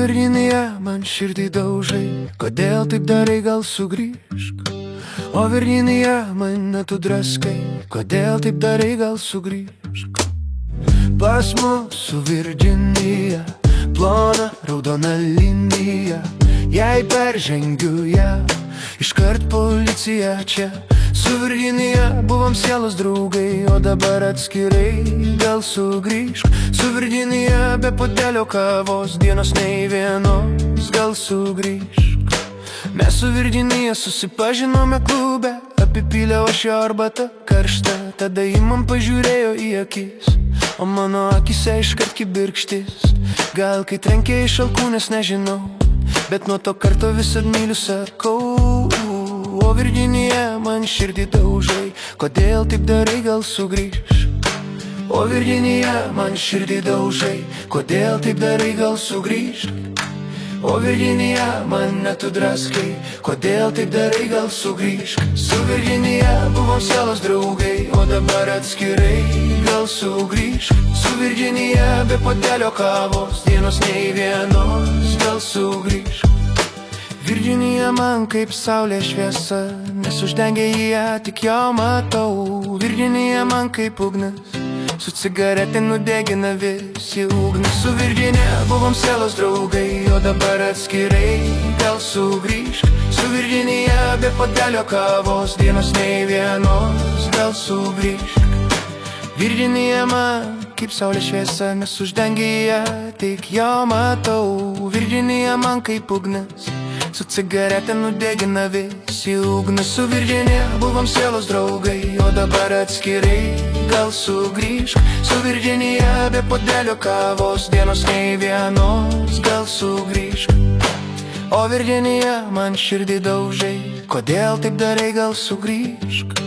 Virginija, man širdį daužai, kodėl taip darai, gal sugrįžk. O Virginija, mane tu draskai, kodėl taip darai, gal sugrįžk. Pas mūsų Virginija, plona raudona linija, jei peržengiu ją, iškart policija čia. Su Virginija buvom sielos draugai, o dabar atskirai, gal sugrįžk. Su Virginija be puodelio kavos, dienos nei vienos, gal sugrįžk. Mes su Virginija susipažinome klube, apipylė aš jo arbata karšta. Tada ji man pažiūrėjo į akis, o mano akise iškart kibirkštis. Gal kai trenkė iš alkūnės, nežinau, bet nuo to karto visad myliu sakau. O Virginija, man širdį daužai, kodėl taip darai, gal sugrįžk. O Virginija, man širdį daužai, kodėl taip darai, gal sugrįžk. O Virginija, mane tu draskai, kodėl taip darai, gal sugrįžk. Su Virginija buvom sielos draugai, o dabar atskirai, gal sugrįžk. Su Virginija be puodelio kavos, dienos nei vienos, gal sugrįžk. Virginija man kaip saulė šviesa, nes uždengia ją, tik jo matau. Virginija man kaip ugnis, su cigaretė nudegina visi ugnį. Su Virginija buvom sielos draugai, o dabar atskirai, gal sugrįžk. Su Virginija be puodelio kavos, dienos nei vienos, gal sugrįžk. Virginija man kaip saulė šviesa, nes uždengia ją, tik jo matau. Virginija man kaip ugnis, su cigaretė nudegina visi ugnį. Su Virginija buvom sielos draugai, o dabar atskirai, gal sugrįžk. Su Virginija be puodelio kavos, dienos nei vienos, gal sugrįžk. O Virginija, man širdį daužai, kodėl taip darai, gal sugrįžk.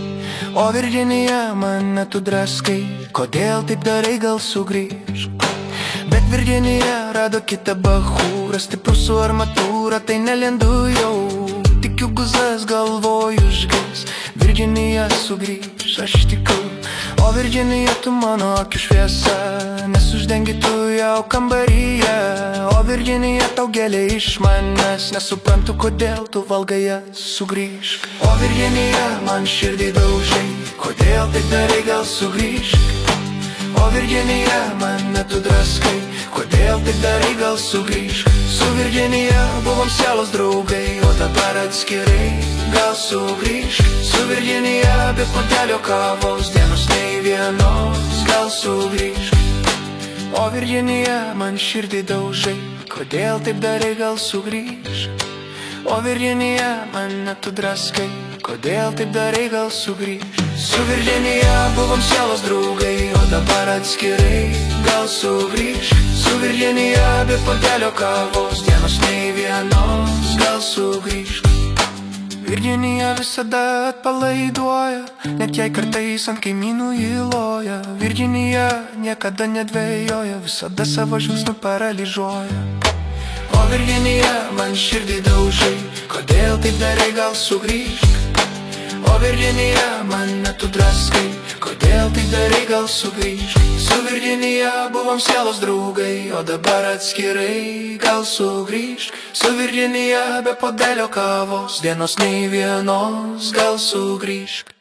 O Virginija, mane tu draskai, kodėl taip darai, gal sugrįžk. Bet Virginija rado kitą bachūrą, stiprų su armatūra, tai nelendu jau. Tikiu guzas, galvoju užgis, Virginija sugrįž, aš tikiu. O Virginija, tu mano akių šviesa, nes uždengi tu jau kambaryje. O Virginija, tau gėlė iš manęs, nesuprantu, kodėl tu valgai jas, sugrįžk. O Virginija, man širdį daužai, kodėl taip darai, gal sugrįžk. O Virginija, mane tu draskai, kodėl taip darai, gal sugrįžk. Su Virginija buvom sielos draugai, o dabar atskirai, gal sugrįžk. Su Virginija be puodelio kavos, dienos nei vienos, gal sugrįžk. O Virginija, man širdį daužai, kodėl taip darai, gal sugrįžk. O Virginija, mane tu draskai, kodėl taip darai, gal sugrįžk. Su Virginija buvom sielos draugai, o dabar atskirai, gal sugrįžk. Su Virginija be puodelio kavos, dienos nei vienos, gal sugrįžk. Virginija visada atpalaiduoja, net jei kartais ant kaimynų įloja. Virginija niekada nedvejoja, visada savo žvilgsniu paralyžuoja. O Virginija, man širdį daužai, kodėl taip darai, gal sugrįžk. O Virginija, mane tu draskai, kodėl taip darai, gal sugrįžk. Su Virginija buvom sielos draugai, o dabar atskirai, gal sugrįžk. Su Virginija be puodelio kavos, dienos nei vienos, gal sugrįžk.